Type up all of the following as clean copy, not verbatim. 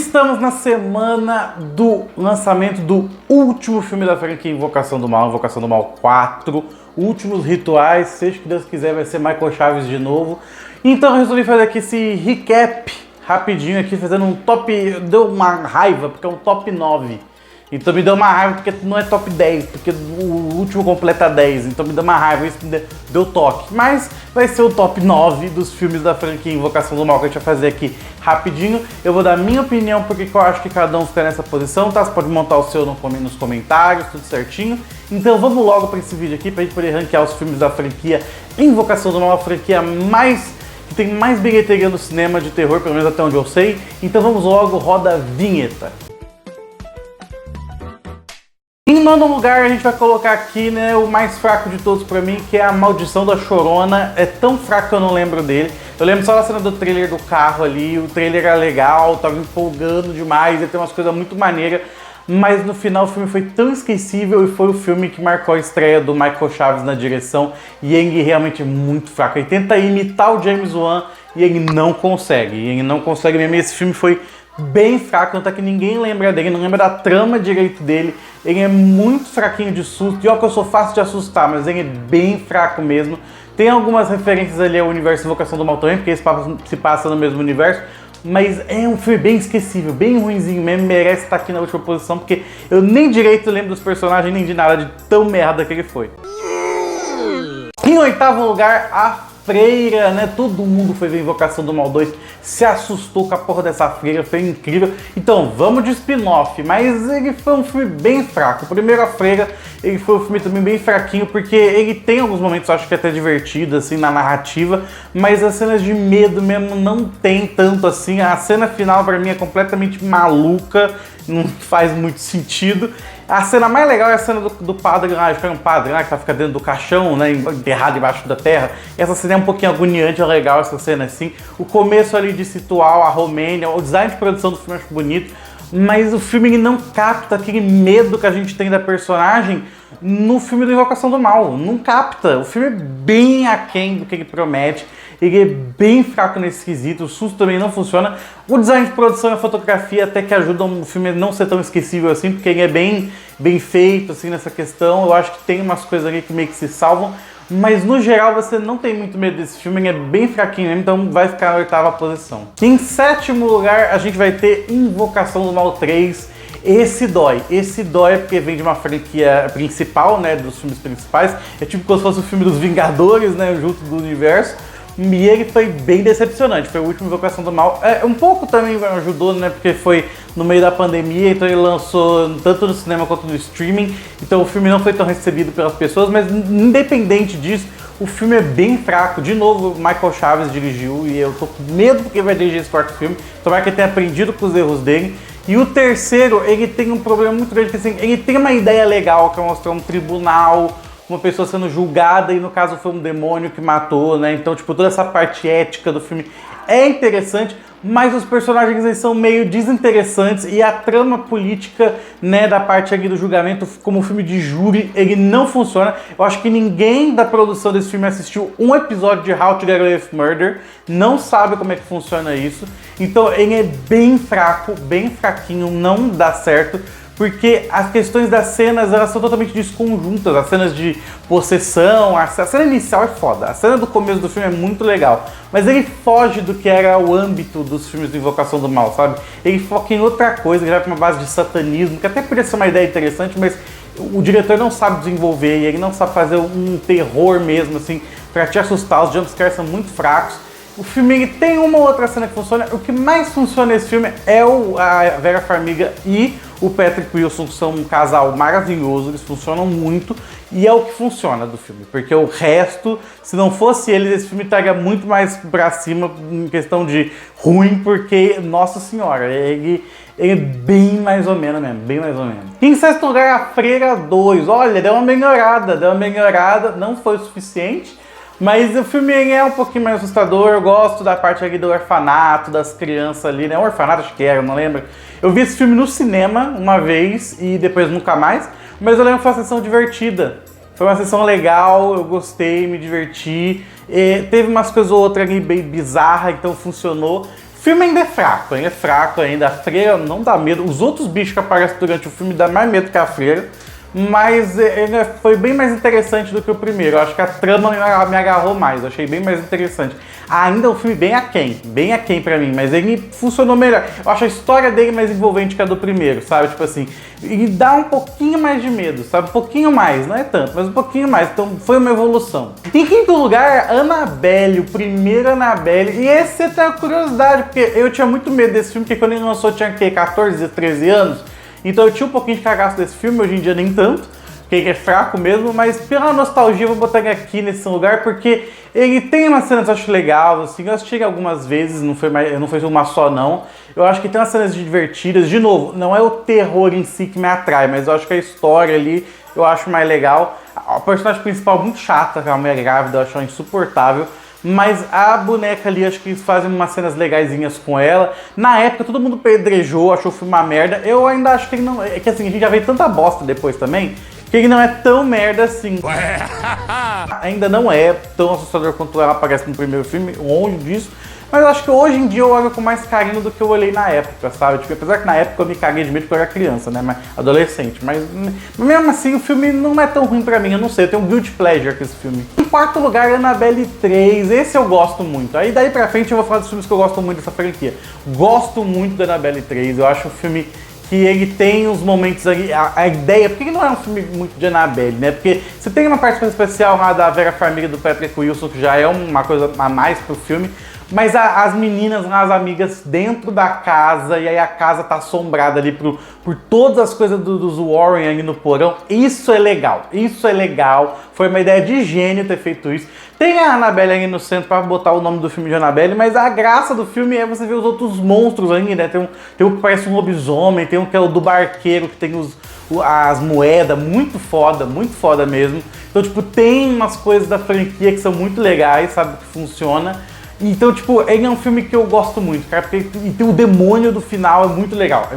Estamos na semana do lançamento do último filme da franquia Invocação do Mal, Invocação do Mal 4, Últimos Rituais, seja o que Deus quiser, vai ser Michael Chaves de novo. Então eu resolvi fazer aqui esse recap rapidinho aqui, fazendo um top, deu uma raiva, porque é um top 9. Então me deu uma raiva porque não é top 10, porque o último completa 10, então me deu uma raiva, isso me deu toque. Mas vai ser o top 9 dos filmes da franquia Invocação do Mal que a gente vai fazer aqui rapidinho. Eu vou dar minha opinião porque eu acho que cada um fica nessa posição, tá? Você pode montar o seu nos comentários, tudo certinho. Então vamos logo para esse vídeo aqui pra gente poder ranquear os filmes da franquia Invocação do Mal, a franquia que tem mais bilheteria no cinema de terror, pelo menos até onde eu sei. Então vamos logo, roda a vinheta. Em nono lugar, a gente vai colocar aqui, né, o mais fraco de todos pra mim, que é A Maldição da Chorona. É tão fraco que eu não lembro dele. Eu lembro só da cena do trailer do carro ali, o trailer era legal, tava empolgando demais, ele tem umas coisas muito maneiras, mas no final o filme foi tão esquecível e foi o filme que marcou a estreia do Michael Chaves na direção, e ele realmente é muito fraco. Ele tenta imitar o James Wan e ele não consegue mesmo. Esse filme foi bem fraco, não tá que ninguém lembra dele, não lembra da trama direito dele. Ele é muito fraquinho de susto, e ó que eu sou fácil de assustar, mas ele é bem fraco mesmo. Tem algumas referências ali ao universo Invocação do Mal também, porque se passa no mesmo universo, mas é um filme bem esquecível, bem ruinzinho mesmo, merece estar aqui na última posição, porque eu nem direito lembro dos personagens, nem de nada de tão merda que ele foi. Em oitavo lugar, A Freira, né? Todo mundo foi ver Invocação do Mal 2, se assustou com a porra dessa freira, foi incrível. Então, vamos de spin-off, mas ele foi um filme bem fraco. O primeiro, A Freira, ele foi um filme também bem fraquinho, porque ele tem alguns momentos, acho que até divertido, assim, na narrativa, mas as cenas de medo mesmo não tem tanto assim. A cena final, pra mim, é completamente maluca, não faz muito sentido. A cena mais legal é a cena do padre lá, acho que é um padre lá que fica dentro do caixão, né, enterrado debaixo da terra. Essa cena é um pouquinho agoniante, é legal essa cena assim. O começo ali de situar a Romênia, o design de produção do filme eu acho bonito, mas o filme ele não capta aquele medo que a gente tem da personagem no filme do Invocação do Mal. Não capta. O filme é bem aquém do que ele promete. Ele é bem fraco nesse quesito, o susto também não funciona. O design de produção e a fotografia até que ajudam o filme a não ser tão esquecível assim, porque ele é bem feito assim nessa questão. Eu acho que tem umas coisas ali que meio que se salvam, mas no geral você não tem muito medo desse filme, ele é bem fraquinho mesmo, então vai ficar na oitava posição. Em sétimo lugar, a gente vai ter Invocação do Mal 3. Esse dói porque vem de uma franquia principal, né, dos filmes principais. É tipo como se fosse o filme dos Vingadores, né, junto do universo. E ele foi bem decepcionante, foi o último Invocação do Mal. Um pouco também ajudou, né, porque foi no meio da pandemia, então ele lançou tanto no cinema quanto no streaming. Então o filme não foi tão recebido pelas pessoas, mas independente disso, o filme é bem fraco. De novo, o Michael Chaves dirigiu e eu tô com medo porque ele vai dirigir esse quarto filme. Tomara que ele tenha aprendido com os erros dele. E o terceiro, ele tem um problema muito grande, porque assim, ele tem uma ideia legal, que é mostrar um tribunal, uma pessoa sendo julgada, e no caso foi um demônio que matou, né? Então, tipo, toda essa parte ética do filme é interessante, mas os personagens eles são meio desinteressantes, e a trama política, né, da parte ali do julgamento, como um filme de júri, ele não funciona. Eu acho que ninguém da produção desse filme assistiu um episódio de How to Get Away with Murder, não sabe como é que funciona isso. Então ele é bem fraco, bem fraquinho, não dá certo, porque as questões das cenas, elas são totalmente desconjuntas. As cenas de possessão, a cena inicial é foda, a cena do começo do filme é muito legal, mas ele foge do que era o âmbito dos filmes de Invocação do Mal, sabe? Ele foca em outra coisa, ele vai pra uma base de satanismo, que até poderia ser uma ideia interessante, mas o diretor não sabe desenvolver, e ele não sabe fazer um terror mesmo, assim, pra te assustar. Os jumpscares são muito fracos. O filme ele tem uma ou outra cena que funciona. O que mais funciona nesse filme é a Vera Farmiga e o Patrick Wilson, que são um casal maravilhoso, eles funcionam muito, e é o que funciona do filme, porque o resto, se não fosse eles, esse filme estaria muito mais pra cima em questão de ruim, porque, nossa senhora, ele é bem mais ou menos mesmo, bem mais ou menos. Em sexto lugar, A Freira 2, olha, deu uma melhorada, não foi o suficiente, mas o filme é um pouquinho mais assustador. Eu gosto da parte ali do orfanato, das crianças ali, né? O orfanato acho que era, não lembro. Eu vi esse filme no cinema uma vez e depois nunca mais, mas eu lembro que foi uma sessão divertida. Foi uma sessão legal, eu gostei, me diverti. Teve umas coisas ou outras ali bem bizarras, então funcionou. O filme ainda é fraco ainda, a freira não dá medo, os outros bichos que aparecem durante o filme dá mais medo que a freira, mas ele foi bem mais interessante do que o primeiro. Eu acho que a trama me agarrou mais, eu achei bem mais interessante. Ainda é um filme bem aquém pra mim, mas ele funcionou melhor. Eu acho a história dele mais envolvente que a do primeiro, sabe? Tipo assim, ele dá um pouquinho mais de medo, sabe? Um pouquinho mais, não é tanto, mas um pouquinho mais. Então foi uma evolução. Em quinto lugar, Annabelle, o primeiro Annabelle. E esse tem uma curiosidade, porque eu tinha muito medo desse filme, porque quando ele lançou eu tinha, 14, 13 anos. Então eu tinha um pouquinho de cagaço desse filme, hoje em dia nem tanto, porque ele é fraco mesmo, mas pela nostalgia eu vou botar ele aqui nesse lugar, porque ele tem umas cenas que eu acho legal, assim, eu assisti algumas vezes, não foi uma só não. Eu acho que tem umas cenas divertidas, de novo, não é o terror em si que me atrai, mas eu acho que a história ali eu acho mais legal. A personagem principal muito chata, que é uma mulher grávida, eu acho ela insuportável. Mas a boneca ali, acho que eles fazem umas cenas legaisinhas com ela. Na época, todo mundo pedrejou, achou o filme uma merda. Eu ainda acho que ele não... É que assim, a gente já vê tanta bosta depois também, que ele não é tão merda assim. Ainda não é tão assustador quanto ela aparece no primeiro filme, longe disso. Mas eu acho que hoje em dia eu olho com mais carinho do que eu olhei na época, sabe? Tipo, apesar que na época eu me caguei de medo porque eu era criança, né? Mas adolescente. Mas mesmo assim o filme não é tão ruim pra mim, eu não sei. Eu tenho um guilty pleasure com esse filme. Em quarto lugar, Annabelle 3. Esse eu gosto muito. Aí daí pra frente eu vou falar dos filmes que eu gosto muito dessa franquia. Gosto muito da Annabelle 3. Eu acho um filme que ele tem uns momentos ali, a ideia, porque ele não é um filme muito de Annabelle, né? Porque você tem uma participação especial lá da Vera Farmiga e do Patrick Wilson, que já é uma coisa a mais pro filme, mas as meninas lá, as amigas dentro da casa, e aí a casa tá assombrada ali por todas as coisas dos Warren ali no porão. Isso é legal, foi uma ideia de gênio ter feito isso. Tem a Annabelle ali no centro para botar o nome do filme de Annabelle, mas a graça do filme é você ver os outros monstros ali, né? Tem um que parece um lobisomem, tem um que é o do barqueiro, que tem as moedas, muito foda mesmo. Então, tipo, tem umas coisas da franquia que são muito legais, sabe, que funciona. Então, tipo, ele é um filme que eu gosto muito, cara, porque e tem o demônio do final, é muito legal.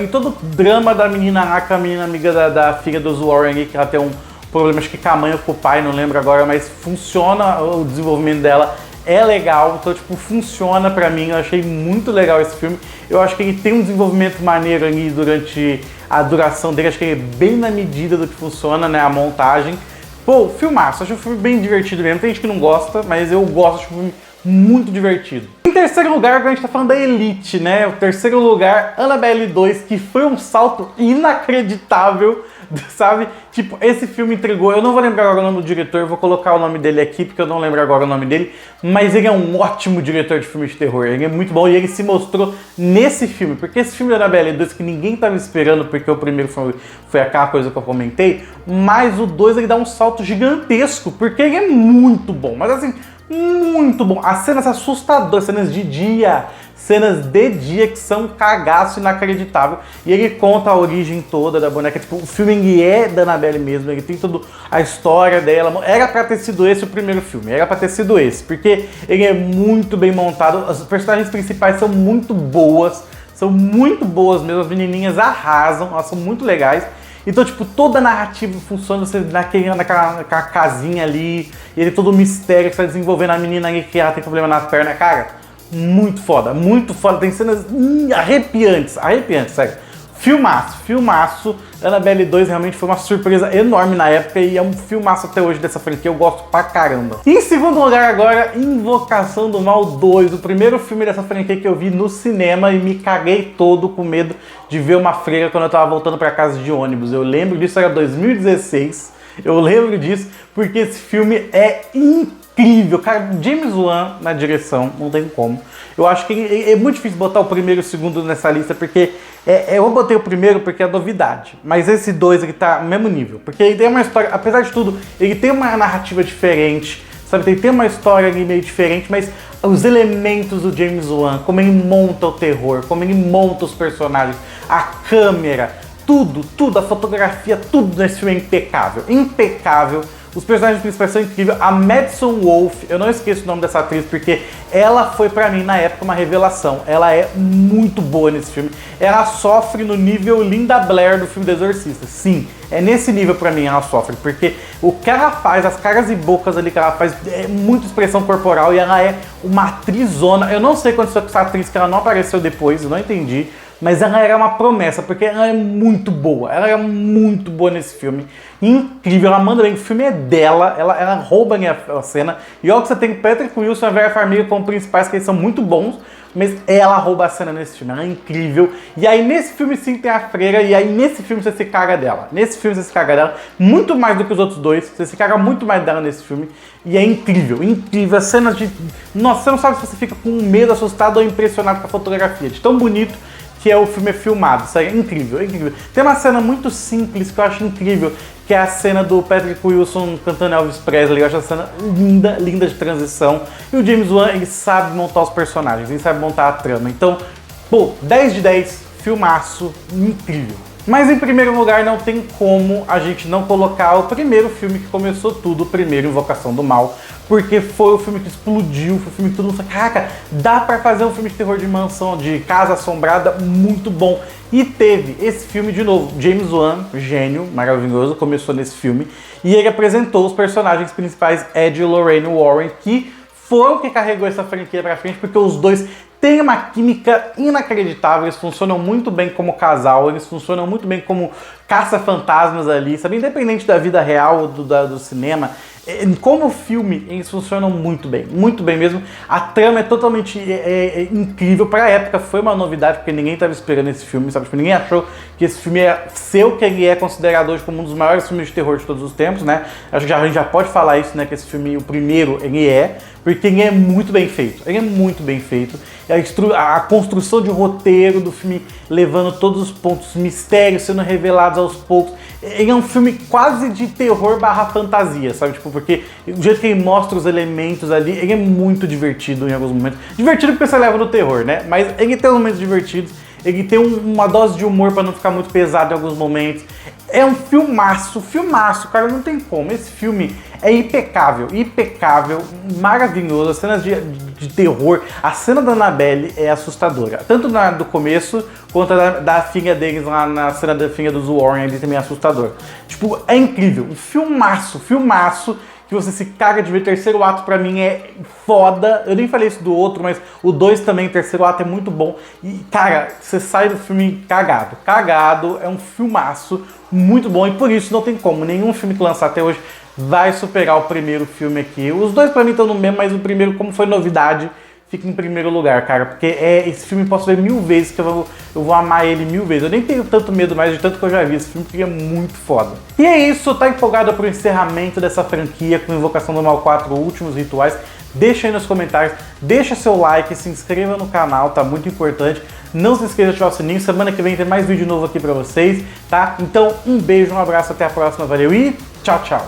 E todo o drama da menina lá, com a menina amiga da filha dos Warren, que ela tem um problema, acho que com a mãe ou com o pai, não lembro agora, mas funciona o desenvolvimento dela, é legal, então, tipo, funciona pra mim, eu achei muito legal esse filme. Eu acho que ele tem um desenvolvimento maneiro ali durante a duração dele, acho que ele é bem na medida do que funciona, né, a montagem. Pô, filmaço, acho o filme bem divertido mesmo. Tem gente que não gosta, mas eu gosto, acho o filme muito divertido. Em terceiro lugar, a gente tá falando da Elite, né? O terceiro lugar, Annabelle 2, que foi um salto inacreditável, sabe? Tipo, esse filme entregou, eu não vou lembrar agora o nome do diretor, vou colocar o nome dele aqui, porque eu não lembro agora o nome dele, mas ele é um ótimo diretor de filme de terror, ele é muito bom e ele se mostrou nesse filme, porque esse filme da Annabelle 2, que ninguém tava esperando, porque o primeiro foi aquela coisa que eu comentei, mas o 2 ele dá um salto gigantesco, porque ele é muito bom, mas assim, muito bom. As cenas assustadoras, cenas de dia que são um cagaço inacreditável. E ele conta a origem toda da boneca. Tipo, o filme ele é da Annabelle mesmo, ele tem toda a história dela. Era pra ter sido esse o primeiro filme, era pra ter sido esse, porque ele é muito bem montado. As personagens principais são muito boas mesmo. As menininhas arrasam, elas são muito legais. Então, tipo, toda a narrativa funciona você naquela casinha ali, e ele todo o mistério que você vai desenvolvendo a menina ali que ela tem problema na perna, cara, muito foda, tem cenas arrepiantes, sério. Filmaço. Annabelle 2 realmente foi uma surpresa enorme na época e é um filmaço até hoje dessa franquia, eu gosto pra caramba. E em segundo lugar agora, Invocação do Mal 2, o primeiro filme dessa franquia que eu vi no cinema e me caguei todo com medo de ver uma freira quando eu tava voltando pra casa de ônibus. Eu lembro disso, era 2016, eu lembro disso porque esse filme é incrível, cara. James Wan na direção, não tem como. Eu acho que é muito difícil botar o primeiro e o segundo nessa lista, porque eu botei o primeiro porque é novidade, mas esse 2 ele tá no mesmo nível, porque ele tem uma história, apesar de tudo, ele tem uma narrativa diferente, sabe, ele tem uma história ali meio diferente, mas os elementos do James Wan, como ele monta o terror, como ele monta os personagens, a câmera, tudo, a fotografia, tudo nesse filme é impecável. os personagens principais são incríveis. A Madison Wolfe, eu não esqueço o nome dessa atriz, porque ela foi pra mim, na época, uma revelação. Ela é muito boa nesse filme. Ela sofre no nível Linda Blair do filme do Exorcista. Sim, é nesse nível pra mim ela sofre, porque o que ela faz, as caras e bocas ali que ela faz, é muita expressão corporal e ela é uma atrizona. Eu não sei quando foi com essa atriz que ela não apareceu depois, eu não entendi. Mas ela era uma promessa, porque ela é muito boa. Ela é muito boa nesse filme. Incrível, ela manda bem. O filme é dela, ela rouba a cena. E olha que você tem Patrick Wilson e a Vera Farmiga como principais, que eles são muito bons. Mas ela rouba a cena nesse filme, ela é incrível. E aí nesse filme sim tem a freira, e aí nesse filme você se caga dela. Nesse filme você se caga dela, muito mais do que os outros dois. Você se caga muito mais dela nesse filme. E é incrível, incrível. As cenas de... Nossa, você não sabe se você fica com medo, assustado ou impressionado com a fotografia. De tão bonito que o filme é filmado. Isso aí é incrível, é incrível. Tem uma cena muito simples que eu acho incrível, que é a cena do Patrick Wilson cantando Elvis Presley. Eu acho a cena linda, linda de transição. E o James Wan, ele sabe montar os personagens, ele sabe montar a trama. Então, pô, 10 de 10, filmaço, incrível. Mas em primeiro lugar, não tem como a gente não colocar o primeiro filme que começou tudo, o primeiro Invocação do Mal, porque foi o filme que explodiu, foi o filme que todo mundo falou, caraca, dá pra fazer um filme de terror de mansão, de casa assombrada, muito bom. E teve esse filme de novo, James Wan, gênio, maravilhoso, começou nesse filme, e ele apresentou os personagens principais, Ed e Lorraine Warren, que foram que carregou essa franquia pra frente, porque os dois têm uma química inacreditável, eles funcionam muito bem como casal, eles funcionam muito bem como caça-fantasmas ali, sabe? Independente da vida real ou do cinema, como filme, eles funcionam muito bem mesmo. A trama é totalmente incrível. Pra época foi uma novidade, porque ninguém estava esperando esse filme, sabe? Tipo, ninguém achou que esse filme ia ser o que ele é considerado hoje como um dos maiores filmes de terror de todos os tempos, né? Acho que a gente já pode falar isso, né? Que esse filme, o primeiro, ele é, porque ele é muito bem feito. Ele é muito bem feito. A construção de roteiro do filme, levando todos os pontos, mistérios sendo revelados aos poucos. Ele é um filme quase de terror barra fantasia, sabe? Tipo, porque o jeito que ele mostra os elementos ali, ele é muito divertido em alguns momentos. Divertido porque você leva no terror, né? Mas ele tem momentos divertidos, ele tem uma dose de humor pra não ficar muito pesado em alguns momentos. É um filmaço, cara, não tem como. Esse filme é impecável, maravilhoso. As cenas de terror, a cena da Annabelle é assustadora. Tanto do começo, quanto da filha deles lá na cena da filha dos Warren, ali também é assustador. Tipo, é incrível, um filmaço, que você se caga de ver. Terceiro ato pra mim é foda. Eu nem falei isso do outro, mas o 2 também, o terceiro ato é muito bom. E, cara, você sai do filme cagado. É um filmaço muito bom e por isso não tem como. Nenhum filme que lançar até hoje vai superar o primeiro filme aqui. Os dois pra mim estão no mesmo, mas o primeiro, como foi novidade, fica em primeiro lugar, cara. Porque esse filme eu posso ver 1000 vezes, que eu vou amar ele 1000 vezes. Eu nem tenho tanto medo mais de tanto que eu já vi esse filme, porque é muito foda. E é isso, tá empolgado pro encerramento dessa franquia com Invocação do Mal 4, Últimos Rituais? Deixa aí nos comentários, deixa seu like, se inscreva no canal, tá muito importante. Não se esqueça de ativar o sininho, semana que vem tem mais vídeo novo aqui pra vocês, tá? Então, um beijo, um abraço, até a próxima, valeu e tchau, tchau!